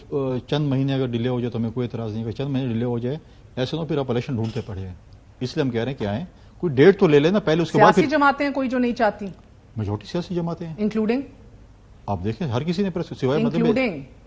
Speaker 9: چند مہینے اگر ڈیلے ہو جائے تو ہمیں کوئی اعتراض نہیں, چند مہینے ڈیلے ہو جائے ایسے نہ پھر آپ الیکشن ڈھونڈتے پڑے ہیں. اس لیے ہم کہہ رہے ہیں کہ آئیں کوئی ڈیٹ تو لے لینا پہلے, اس کے بعد
Speaker 1: سیاسی جماعتیں کوئی جو نہیں چاہتی,
Speaker 9: میجورٹی سیاسی جماعتیں ہیں,
Speaker 1: انکلوڈنگ
Speaker 9: آپ دیکھیں ہر کسی نے سوائے مطلب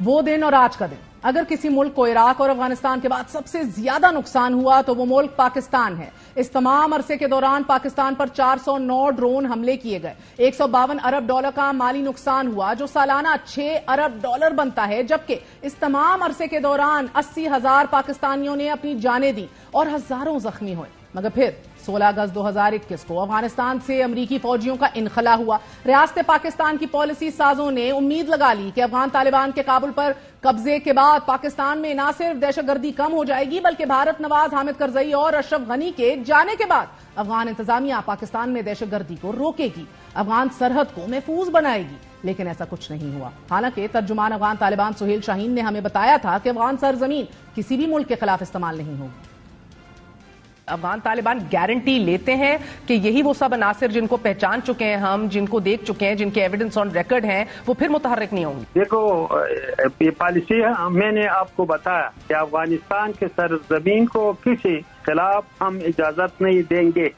Speaker 1: وہ دن اور آج کا دن اگر کسی ملک کو عراق اور افغانستان کے بعد سب سے زیادہ نقصان ہوا تو وہ ملک پاکستان ہے۔ اس تمام عرصے کے دوران پاکستان پر 409 ڈرون حملے کیے گئے، 152 ارب ڈالر کا مالی نقصان ہوا جو سالانہ 6 ارب ڈالر بنتا ہے، جبکہ اس تمام عرصے کے دوران 80,000 پاکستانیوں نے اپنی جانیں دی اور ہزاروں زخمی ہوئے۔ مگر پھر 16 اگست 2021 کو افغانستان سے امریکی فوجیوں کا انخلا ہوا۔ ریاست پاکستان کی پالیسی سازوں نے امید لگا لی کہ افغان طالبان کے کابل پر قبضے کے بعد پاکستان میں نہ صرف دہشت گردی کم ہو جائے گی بلکہ بھارت نواز حامد کرزئی اور اشرف غنی کے جانے کے بعد افغان انتظامیہ پاکستان میں دہشت گردی کو روکے گی، افغان سرحد کو محفوظ بنائے گی۔ لیکن ایسا کچھ نہیں ہوا۔ حالانکہ ترجمان افغان طالبان سہیل شاہین نے ہمیں بتایا تھا کہ افغان سرزمین کسی بھی ملک کے خلاف استعمال نہیں ہوگی۔ افغان طالبان گارنٹی لیتے ہیں کہ یہی وہ سب عناصر جن کو پہچان چکے ہیں ہم، جن کو دیکھ چکے ہیں، جن کے ایویڈنس آن ریکارڈ ہیں، وہ پھر متحرک نہیں ہوں گے؟
Speaker 10: دیکھو، یہ پالیسی ہے، میں نے آپ کو بتایا کہ افغانستان کے سرزمین کو کسی خلاف ہم اجازت نہیں دیں گے۔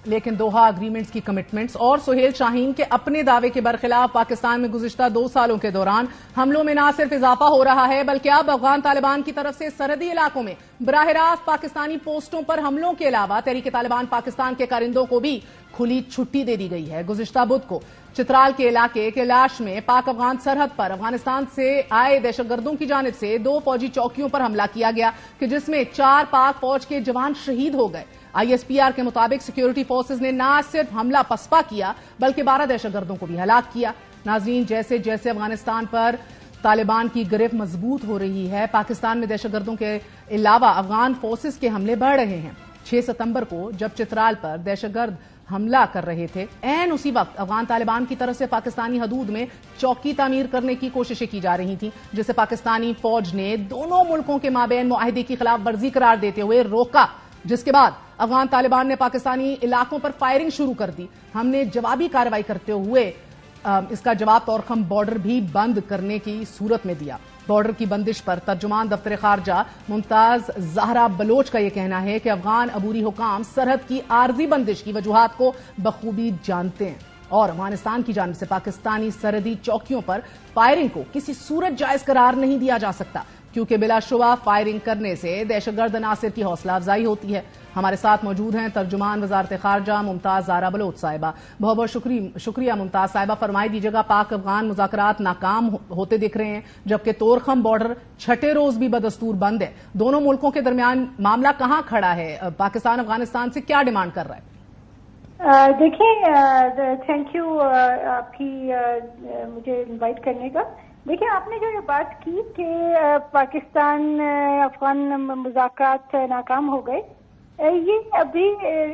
Speaker 1: لیکن دوحہ اگریمنٹس کی کمٹمنٹس اور سہیل شاہین کے اپنے دعوے کے برخلاف پاکستان میں گزشتہ 2 سالوں کے دوران حملوں میں نہ صرف اضافہ ہو رہا ہے بلکہ اب افغان طالبان کی طرف سے سرحدی علاقوں میں براہ راست پاکستانی پوسٹوں پر حملوں کے علاوہ تحریک طالبان پاکستان کے کارندوں کو بھی کھلی چھٹی دے دی گئی ہے۔ گزشتہ بدھ کو چترال کے علاقے کیلاش میں پاک افغان سرحد پر افغانستان سے آئے دہشت گردوں کی جانب سے 2 فوجی چوکیوں پر حملہ کیا گیا کہ جس میں 4 پاک فوج کے جوان شہید ہو گئے۔ ISPR کے مطابق سیکیورٹی فورسز نے نہ صرف حملہ پسپا کیا بلکہ 12 دہشت گردوں کو بھی ہلاک کیا۔ ناظرین، جیسے جیسے افغانستان پر طالبان کی گرفت مضبوط ہو رہی ہے، پاکستان میں دہشت گردوں کے علاوہ افغان فورسز کے حملے بڑھ رہے ہیں۔ 6 ستمبر کو جب چترال پر دہشت گرد حملہ کر رہے تھے، عین اسی وقت افغان طالبان کی طرف سے پاکستانی حدود میں چوکی تعمیر کرنے کی کوششیں کی جا رہی تھیں، جسے پاکستانی فوج نے دونوں ملکوں کے مابین معاہدے کی خلاف ورزی قرار دیتے ہوئے روکا، جس کے بعد افغان طالبان نے پاکستانی علاقوں پر فائرنگ شروع کر دی۔ ہم نے جوابی کارروائی کرتے ہوئے اس کا جواب طورخم بارڈر بھی بند کرنے کی صورت میں دیا۔ بارڈر کی بندش پر ترجمان دفتر خارجہ ممتاز زہرا بلوچ کا یہ کہنا ہے کہ افغان عبوری حکام سرحد کی عارضی بندش کی وجوہات کو بخوبی جانتے ہیں اور افغانستان کی جانب سے پاکستانی سرحدی چوکیوں پر فائرنگ کو کسی صورت جائز قرار نہیں دیا جا سکتا، کیونکہ بلا شبہ فائرنگ کرنے سے دہشت گرد عناصر کی حوصلہ افزائی ہوتی ہے۔ ہمارے ساتھ موجود ہیں ترجمان وزارت خارجہ ممتاز زہرا بلوچ صاحبہ۔ بہت بہت شکریہ ممتاز صاحبہ۔ فرمائی دیجیے گا، پاک افغان مذاکرات ناکام ہوتے دکھ رہے ہیں جبکہ طورخم بارڈر 6 روز بھی بدستور بند ہے۔ دونوں ملکوں کے درمیان معاملہ کہاں کھڑا ہے؟ پاکستان افغانستان سے کیا ڈیمانڈ کر رہا ہے؟
Speaker 11: دیکھیں، تھینک یو آپ کی مجھے انوائٹ کرنے کا۔ دیکھیں، آپ نے جو یہ بات کی کہ پاکستان افغان مذاکرات ناکام ہو گئے، یہ ابھی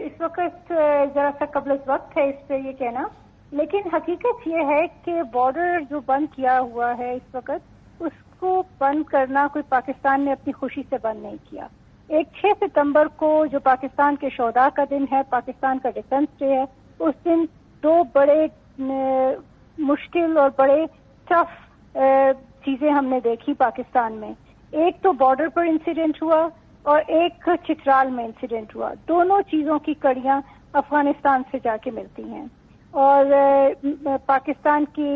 Speaker 11: اس وقت ذرا سا قبل از وقت ہے اس پہ یہ کہنا، لیکن حقیقت یہ ہے کہ بارڈر جو بند کیا ہوا ہے اس وقت، اس کو بند کرنا کوئی پاکستان نے اپنی خوشی سے بند نہیں کیا۔ 6 ستمبر کو جو پاکستان کے شہداء کا دن ہے، پاکستان کا ڈیفنس ڈے ہے، اس دن 2 بڑے مشکل اور بڑے ٹف چیزیں ہم نے دیکھی پاکستان میں۔ ایک تو بارڈر پر انسیڈنٹ ہوا اور ایک چترال میں انسیڈنٹ ہوا۔ دونوں چیزوں کی کڑیاں افغانستان سے جا کے ملتی ہیں اور پاکستان کی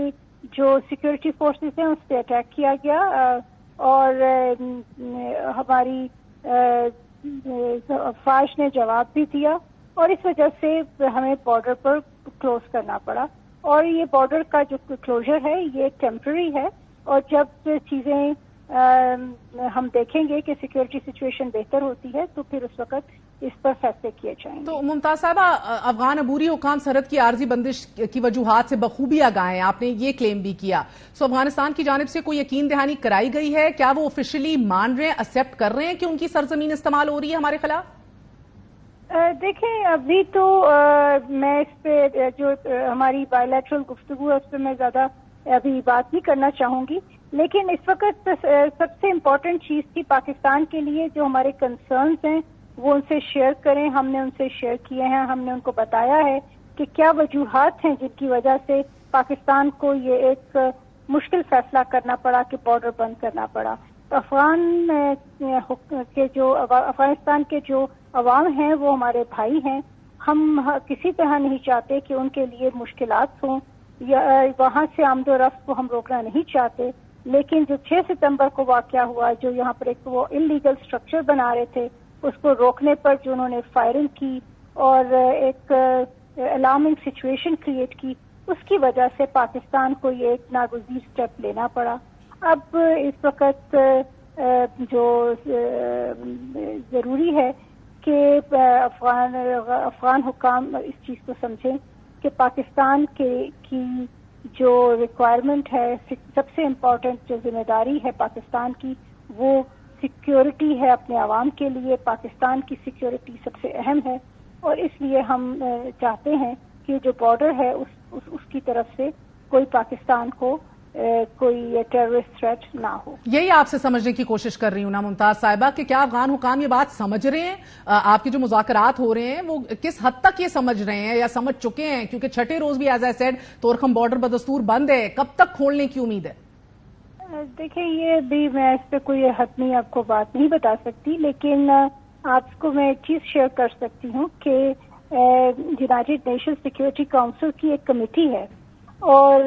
Speaker 11: جو سیکیورٹی فورسز ہیں اس پہ اٹیک کیا گیا اور ہماری فوج نے جواب بھی دیا اور اس وجہ سے ہمیں بارڈر پر کلوز کرنا پڑا۔ اور یہ بارڈر کا جو کلوزر ہے یہ ٹیمپرری ہے، اور جب چیزیں ہم دیکھیں گے کہ سیکیورٹی سچویشن بہتر ہوتی ہے تو پھر اس وقت اس پر فیصلے کیے جائیں گے۔
Speaker 1: تو ممتاز صاحبہ، افغان عبوری حکام سرحد کی عارضی بندش کی وجوہات سے بخوبی آگاہ ہیں، آپ نے یہ کلیم بھی کیا، سو افغانستان کی جانب سے کوئی یقین دہانی کرائی گئی ہے؟ کیا وہ آفیشلی مان رہے ہیں، ایکسپٹ کر رہے ہیں کہ ان کی سرزمین استعمال ہو رہی ہے ہمارے خلاف؟
Speaker 11: دیکھیں، ابھی تو میں اس پہ جو ہماری بائی لیٹرل گفتگو ہے اس پہ میں زیادہ ابھی بات نہیں کرنا چاہوں گی، لیکن اس وقت سب سے امپورٹنٹ چیز تھی پاکستان کے لیے جو ہمارے کنسرنز ہیں وہ ان سے شیئر کریں۔ ہم نے ان سے شیئر کیے ہیں، ہم نے ان کو بتایا ہے کہ کیا وجوہات ہیں جن کی وجہ سے پاکستان کو یہ ایک مشکل فیصلہ کرنا پڑا کہ بارڈر بند کرنا پڑا۔ افغانستان کے جو عوام ہیں وہ ہمارے بھائی ہیں، ہم کسی طرح نہیں چاہتے کہ ان کے لیے مشکلات ہوں یا وہاں سے آمد و رفت کو ہم روکنا نہیں چاہتے، لیکن جو 6 ستمبر کو واقعہ ہوا، جو یہاں پر ایک وہ انلیگل اسٹرکچر بنا رہے تھے، اس کو روکنے پر جو انہوں نے فائرنگ کی اور ایک الارمنگ سچویشن کریٹ کی، اس کی وجہ سے پاکستان کو یہ ایک ناگزیر اسٹیپ لینا پڑا. اب اس وقت جو ضروری ہے کہ افغان حکام اس چیز کو سمجھیں کہ پاکستان کی جو ریکوائرمنٹ ہے، سب سے امپورٹنٹ جو ذمہ داری ہے پاکستان کی، وہ سیکیورٹی ہے اپنے عوام کے لیے. پاکستان کی سیکیورٹی سب سے اہم ہے، اور اس لیے ہم چاہتے ہیں کہ جو بارڈر ہے اس کی طرف سے کوئی پاکستان کو کوئی ٹیررسٹ تھریٹ نہ ہو.
Speaker 1: یہی آپ سے سمجھنے کی کوشش کر رہی ہوں نا ممتاز صاحبہ کہ کیا افغان حکام یہ بات سمجھ رہے ہیں؟ آپ کے جو مذاکرات ہو رہے ہیں وہ کس حد تک یہ سمجھ رہے ہیں یا سمجھ چکے ہیں؟ کیونکہ چھٹے روز بھی as I said Torkham border بدستور بند ہے، کب تک کھولنے کی امید ہے؟
Speaker 11: دیکھیں، یہ بھی میں اس پہ کوئی حتمی آپ کو بات نہیں بتا سکتی، لیکن آپ کو میں ایک چیز شیئر کر سکتی ہوں کہ یونائیٹڈ نیشن سیکیورٹی کاؤنسل کی ایک کمیٹی ہے اور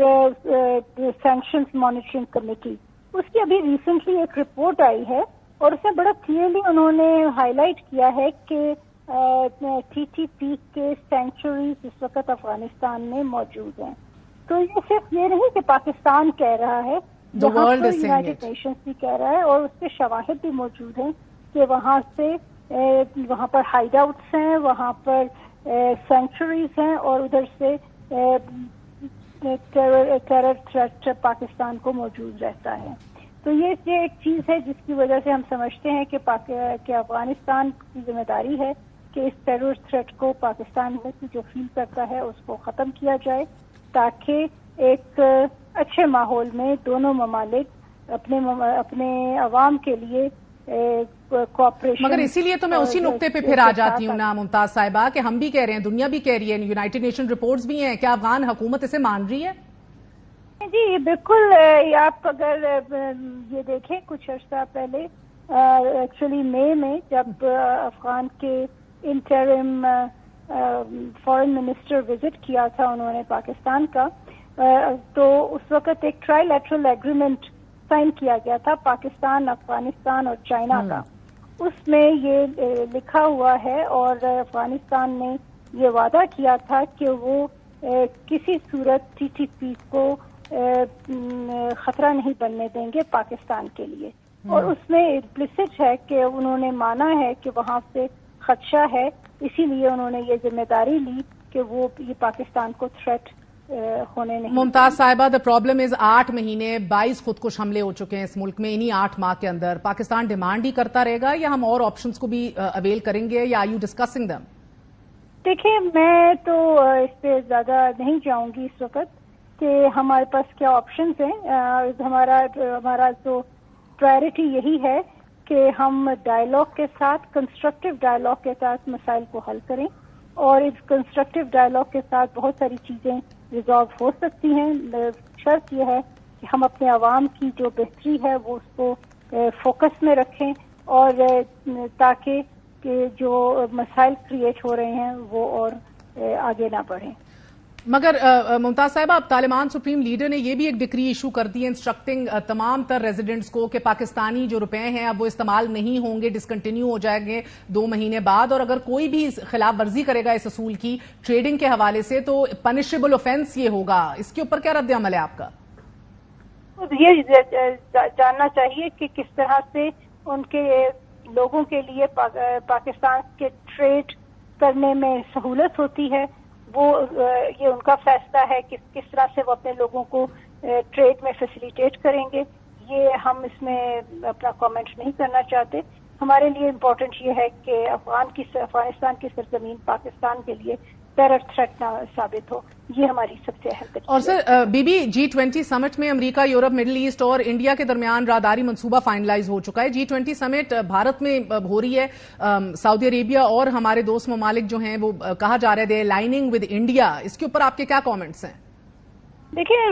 Speaker 11: سینکشنز مانیٹرنگ کمیٹی، اس کی ابھی ریسنٹلی ایک رپورٹ آئی ہے اور اس میں بڑا کلیئرلی انہوں نے ہائی لائٹ کیا ہے کہ ٹی ٹی پی کے سینکچوریز اس وقت افغانستان میں موجود ہیں. تو یہ صرف یہ نہیں کہ پاکستان کہہ رہا ہے، یونائیٹڈ نیشنز بھی کہہ رہا ہے، اور اس کے شواہد بھی موجود ہیں کہ وہاں پر ہائیڈ آؤٹس ہیں، وہاں پر سینکچوریز ہیں، اور ادھر سے ٹیرر تھریٹ پاکستان کو موجود رہتا ہے. تو یہ ایک چیز ہے جس کی وجہ سے ہم سمجھتے ہیں کہ افغانستان کی ذمہ داری ہے کہ اس ٹیرر تھریٹ کو پاکستان میں جو فیل کرتا ہے اس کو ختم کیا جائے، تاکہ ایک اچھے ماحول میں دونوں ممالک اپنے عوام کے لیے کوآپریشن.
Speaker 1: مگر اسی لیے تو میں اسی نقطے پہ پھر آ جاتی ہوں نا ممتاز صاحبہ کہ ہم بھی کہہ رہے ہیں، دنیا بھی کہہ رہی ہے، یونائیٹڈ نیشن رپورٹس بھی ہیں، کیا افغان حکومت اسے مان رہی ہے؟
Speaker 11: جی بالکل. آپ اگر یہ دیکھیں کچھ عرصہ پہلے ایکچولی مئی میں جب افغان کے انٹرم فارن منسٹر وزٹ کیا تھا انہوں نے پاکستان کا، تو اس وقت ایک ٹرائی لیٹرل ایگریمنٹ سائن کیا گیا تھا پاکستان، افغانستان اور چائنا کا. اس میں یہ لکھا ہوا ہے اور افغانستان نے یہ وعدہ کیا تھا کہ وہ کسی صورت ٹی ٹی پی کو خطرہ نہیں بننے دیں گے پاکستان کے لیے. اور اس میں امپلیسٹ ہے کہ انہوں نے مانا ہے کہ وہاں سے خدشہ ہے، اسی لیے انہوں نے یہ ذمہ داری لی کہ وہ یہ پاکستان کو تھریٹ ہونے نہیں.
Speaker 1: ممتاز صاحبہ، دا پرابلم از 8 مہینے 22 خودکش حملے ہو چکے ہیں اس ملک میں. انہی 8 ماہ کے اندر پاکستان ڈیمانڈ ہی کرتا رہے گا یا ہم اور آپشنز کو بھی اویل کریں گے، یا آر یو ڈسکسنگ دم؟
Speaker 11: دیکھیں، میں تو اس پہ زیادہ نہیں جاؤں گی اس وقت کہ ہمارے پاس کیا آپشنز ہیں. ہمارا تو پرائرٹی یہی ہے کہ ہم ڈائلاگ کے ساتھ، کنسٹرکٹیو ڈائلاگ کے ساتھ مسائل کو حل کریں، اور اس کنسٹرکٹیو ڈائلاگ کے ساتھ بہت ساری چیزیں ریزالو ہو سکتی ہیں. شرط یہ ہے کہ ہم اپنے عوام کی جو بہتری ہے وہ اس کو فوکس میں رکھیں، اور تاکہ کہ جو مسائل کریٹ ہو رہے ہیں وہ اور آگے نہ بڑھیں.
Speaker 1: مگر ممتاز صاحبہ، اب طالبان سپریم لیڈر نے یہ بھی ایک ڈکری ایشو کر دی ہے انسٹرکٹنگ تمام تر ریزیڈنٹس کو کہ پاکستانی جو روپے ہیں اب وہ استعمال نہیں ہوں گے، ڈسکنٹینیو ہو جائیں گے 2 مہینے بعد، اور اگر کوئی بھی خلاف ورزی کرے گا اس اصول کی ٹریڈنگ کے حوالے سے تو پنشیبل اوفینس یہ ہوگا. اس کے اوپر کیا رد عمل ہے آپ کا؟
Speaker 11: یہ جاننا چاہیے کہ کس طرح سے ان کے لوگوں کے لیے پاکستان کے ٹریڈ کرنے میں سہولت ہوتی ہے. وہ یہ ان کا فیصلہ ہے کہ کس طرح سے وہ اپنے لوگوں کو ٹریڈ میں فیسیلیٹیٹ کریں گے. یہ ہم اس میں اپنا کامنٹ نہیں کرنا چاہتے. ہمارے لیے امپورٹنٹ یہ ہے کہ افغانستان کی سرزمین پاکستان کے لیے ٹیرر تھریٹ نہ ثابت ہو. یہ ہماری سب سے اہم ترجیح ہے.
Speaker 1: اور سر بی بی G20 سمٹ میں امریکہ، یورپ، مڈل ایسٹ اور انڈیا کے درمیان راہداری منصوبہ فائنلائز ہو چکا ہے. G20 سمٹ بھارت میں ہو رہی ہے. سعودی عربیہ اور ہمارے دوست ممالک جو ہیں وہ کہا جا رہا ہے دے لائننگ ود انڈیا. اس کے اوپر آپ کے کیا کامنٹس ہیں؟
Speaker 11: دیکھیں،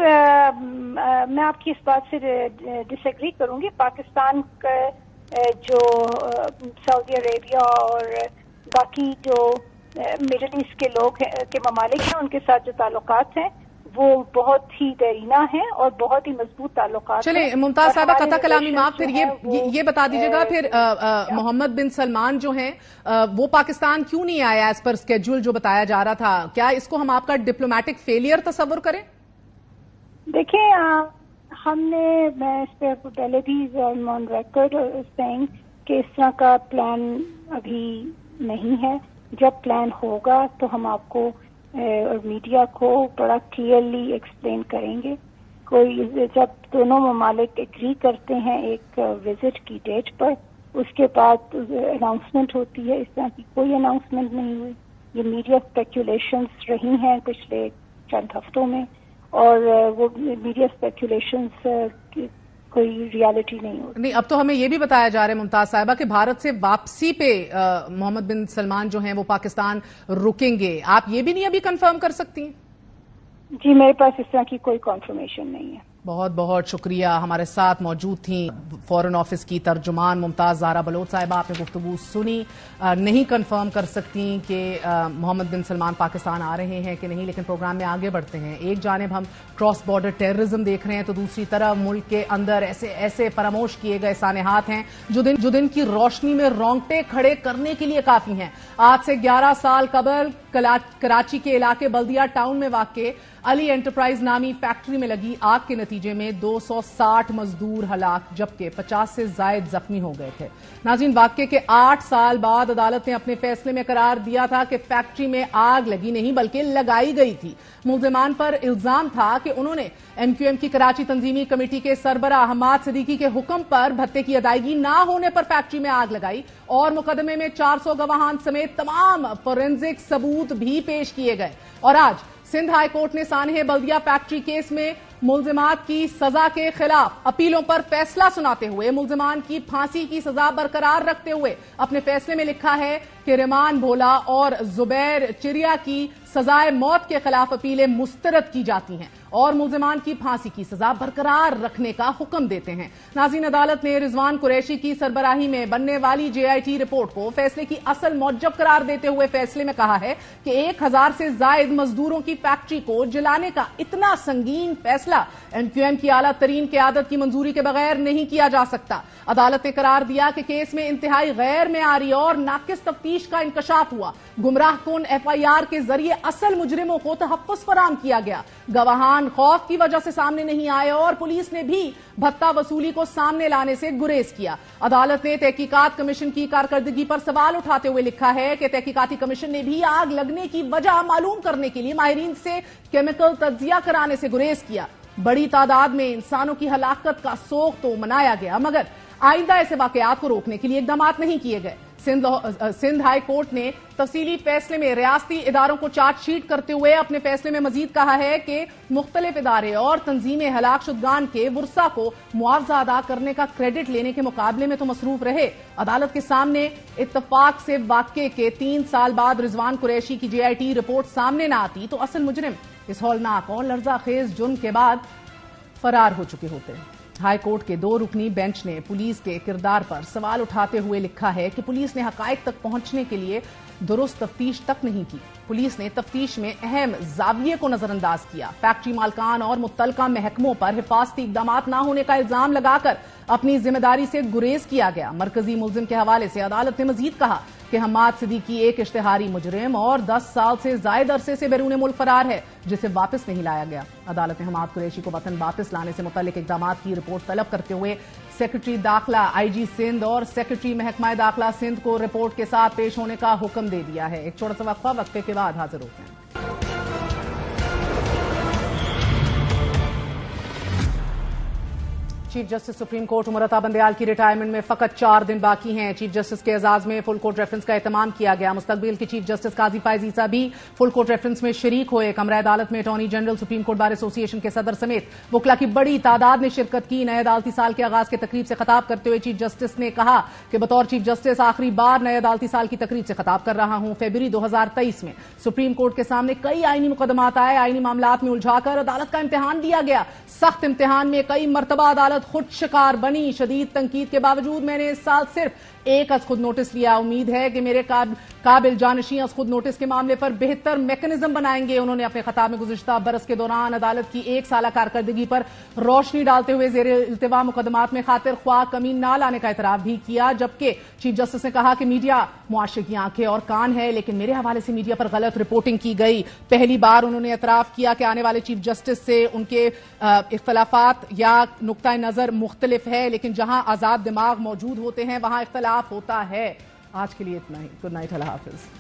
Speaker 11: میں آپ کی اس بات سے ڈس ایگری کروں گی. پاکستان کا جو سعودی عربیہ اور باقی جو مڈل ایسٹ کے لوگ ہیں، کے ممالک ہیں، ان کے ساتھ جو تعلقات ہیں وہ بہت ہی دیرینہ ہیں اور بہت ہی مضبوط تعلقات.
Speaker 1: چلیں ممتاز صاحبہ قطع کلامی معاف، پھر یہ بتا دیجیے گا پھر محمد بن سلمان جو ہیں وہ پاکستان کیوں نہیں آیا ایز پر اسکیڈول جو بتایا جا رہا تھا؟ کیا اس کو ہم آپ کا ڈپلومیٹک فیلئر تصور کریں؟
Speaker 11: دیکھیں میں اس پہ پہلے بھی آن ریکارڈ سینگ کہ اس طرح کا پلان ابھی نہیں ہے. جب پلان ہوگا تو ہم آپ کو اور میڈیا کو بڑا کلیئرلی ایکسپلین کریں گے. جب دونوں ممالک ایگری کرتے ہیں ایک وزٹ کی ڈیٹ پر، اس کے بعد اناؤنسمنٹ ہوتی ہے. اس طرح کی کوئی اناؤنسمنٹ نہیں ہوئی. یہ میڈیا اسپیکولیشنز رہی ہیں پچھلے چند ہفتوں میں، اور وہ میڈیا اسپیکولیشنز کوئی ریالٹی نہیں ہوتی.
Speaker 1: نہیں، اب تو ہمیں یہ بھی بتایا جا رہا ہے ممتاز صاحبہ کہ بھارت سے واپسی پہ محمد بن سلمان جو ہیں وہ پاکستان رکیں گے. آپ یہ بھی نہیں ابھی کنفرم کر سکتی ہیں؟
Speaker 11: جی میرے پاس اس طرح کی کوئی کنفرمیشن نہیں ہے.
Speaker 1: بہت بہت شکریہ. ہمارے ساتھ موجود تھیں فورن آفس کی ترجمان ممتاز زہرا بلوچ صاحبہ. آپ نے گفتگو سنی، نہیں کنفرم کر سکتی کہ محمد بن سلمان پاکستان آ رہے ہیں کہ نہیں، لیکن پروگرام میں آگے بڑھتے ہیں. ایک جانب ہم کراس بارڈر ٹیررزم دیکھ رہے ہیں تو دوسری طرف ملک کے اندر ایسے فراموش کیے گئے سانحات ہیں جو دن کی روشنی میں رونگٹے کھڑے کرنے کے لیے کافی ہیں. آج سے 11 سال قبل کراچی کے علاقے بلدیہ ٹاؤن میں واقع علی انٹرپرائز نامی فیکٹری میں لگی آگ کے نتیجے میں 260 مزدور ہلاک جبکہ 50 سے زائد زخمی ہو گئے تھے. ناظرین، واقعے کے 8 سال بعد عدالت نے اپنے فیصلے میں قرار دیا تھا کہ فیکٹری میں آگ لگی نہیں بلکہ لگائی گئی تھی. ملزمان پر الزام تھا کہ انہوں نے ایم کیو ایم کی کراچی تنظیمی کمیٹی کے سربراہ حماد صدیقی کے حکم پر بھتے کی ادائیگی نہ ہونے پر فیکٹری میں آگ لگائی، اور مقدمے میں 400 گواہان سمیت تمام فورینزک ثبوت بھی پیش کیے گئے. اور آج سندھ ہائی کورٹ نے سانحہ بلدیہ فیکٹری کیس میں ملزمات کی سزا کے خلاف اپیلوں پر فیصلہ سناتے ہوئے ملزمان کی پھانسی کی سزا برقرار رکھتے ہوئے اپنے فیصلے میں لکھا ہے کہ ریمان بھولا اور زبیر چریا کی سزائے موت کے خلاف اپیلیں مسترد کی جاتی ہیں اور ملزمان کی پھانسی کی سزا برقرار رکھنے کا حکم دیتے ہیں. ناظرین، عدالت نے رضوان قریشی کی سربراہی میں بننے والی جے آئی ٹی رپورٹ کو فیصلے کی اصل موجب قرار دیتے ہوئے فیصلے میں کہا ہے کہ 1000 سے زائد مزدوروں کی فیکٹری کو جلانے کا اتنا سنگین فیصلہ ایم کیو ایم کی اعلیٰ ترین قیادت کی منظوری کے بغیر نہیں کیا جا سکتا. عدالت نے قرار دیا کہ کیس میں انتہائی غیر معیاری اور ناقص تفتیش کا انکشاف ہوا. گمراہ کن ایف آئی آر کے ذریعے اصل مجرموں کو تحفظ فراہم کیا گیا. گواہان خوف کی وجہ سے سامنے نہیں آئے اور پولیس نے بھی بھتہ وصولی کو سامنے لانے سے گریز کیا. عدالت نے تحقیقات کمیشن کی کارکردگی پر سوال اٹھاتے ہوئے لکھا ہے کہ تحقیقاتی کمیشن نے بھی آگ لگنے کی وجہ معلوم کرنے کے لیے ماہرین سے کیمیکل تجزیہ کرانے سے گریز کیا. بڑی تعداد میں انسانوں کی ہلاکت کا سوگ تو منایا گیا مگر آئندہ ایسے واقعات کو روکنے کے لیے اقدامات نہیں کیے گئے. سندھ ہائی کورٹ نے تفصیلی فیصلے میں ریاستی اداروں کو چارج شیٹ کرتے ہوئے اپنے فیصلے میں مزید کہا ہے کہ مختلف ادارے اور تنظیمیں ہلاک شدگان کے ورثاء کو معاوضہ ادا کرنے کا کریڈٹ لینے کے مقابلے میں تو مصروف رہے. عدالت کے سامنے اتفاق سے واقعے کے 3 سال بعد رضوان قریشی کی جے آئی ٹی رپورٹ سامنے نہ آتی تو اصل مجرم اس ہولناک اور لرزہ خیز جرم کے بعد فرار ہو چکے ہوتے. ہائی کورٹ کے 2 رکنی بینچ نے پولیس کے کردار پر سوال اٹھاتے ہوئے لکھا ہے کہ پولیس نے حقائق تک پہنچنے کے لیے درست تفتیش تک نہیں کی. پولیس نے تفتیش میں اہم زاویے کو نظر انداز کیا. فیکٹری مالکان اور متعلقہ محکموں پر حفاظتی اقدامات نہ ہونے کا الزام لگا کر اپنی ذمہ داری سے گریز کیا گیا. مرکزی ملزم کے حوالے سے عدالت نے مزید کہا کہ حماد صدیقی ایک اشتہاری مجرم اور 10 سال سے زائد عرصے سے بیرون ملک فرار ہے جسے واپس نہیں لایا گیا. عدالت نے حماد قریشی کو وطن واپس لانے سے متعلق اقدامات کی رپورٹ طلب کرتے ہوئے سیکرٹری داخلہ آئی جی سندھ اور سیکرٹری محکمہ داخلہ سندھ کو رپورٹ کے ساتھ پیش ہونے کا حکم دے دیا ہے. ایک چھوٹا سا وقفے کے بعد حاضر ہوتے ہیں. Chief justice supreme court Umar Ata Bandial کی ریٹائرمنٹ میں فقط 4 دن باقی ہیں. چیف جسٹس کے اعزاز میں فل کورٹ ریفرنس کا اہتمام کیا گیا. مستقبل کے چیف جسٹس قاضی فائز عیسیٰ بھی فل کورٹ ریفرنس میں شریک ہوئے. کمرہ عدالت میں attorney general, supreme court bar ایسوسی ایشن کے صدر سمیت وکلاء کی بڑی تعداد نے شرکت کی. نئے عدالتی سال کے آغاز کے تقریب سے خطاب کرتے ہوئے چیف جسٹس نے کہا کہ بطور چیف جسٹس آخری بار نئے عدالتی سال کی تقریب سے خطاب کر رہا ہوں. فروری 2023 میں سپریم کورٹ کے سامنے کئی آئینی مقدمات آئے. آئینی معاملات میں الجھا کر عدالت کا امتحان دیا گیا. سخت امتحان میں کئی مرتبہ عدالت عدالت خود شکار بنی. شدید تنقید کے باوجود میں نے اس سال صرف ایک از خود نوٹس لیا. امید ہے کہ میرے قابل جانشین از خود نوٹس کے معاملے پر بہتر میکنزم بنائیں گے. انہوں نے اپنے خطاب میں گزشتہ برس کے دوران عدالت کی ایک سالہ کارکردگی پر روشنی ڈالتے ہوئے زیر التوا مقدمات میں خاطر خواہ کمی نہ لانے کا اعتراف بھی کیا. جبکہ چیف جسٹس نے کہا کہ میڈیا معاشرے کی آنکھیں اور کان ہے، لیکن میرے حوالے سے میڈیا پر غلط رپورٹنگ کی گئی. پہلی بار انہوں نے اعتراف کیا کہ آنے والے چیف جسٹس سے ان کے اختلافات یا نقطہ نظر مختلف ہے، لیکن جہاں آزاد دماغ موجود ہوتے ہیں وہاں اختلاف ہوتا ہے. آج کے لیے اتنا ہی. گڈ نائٹ، اللہ حافظ.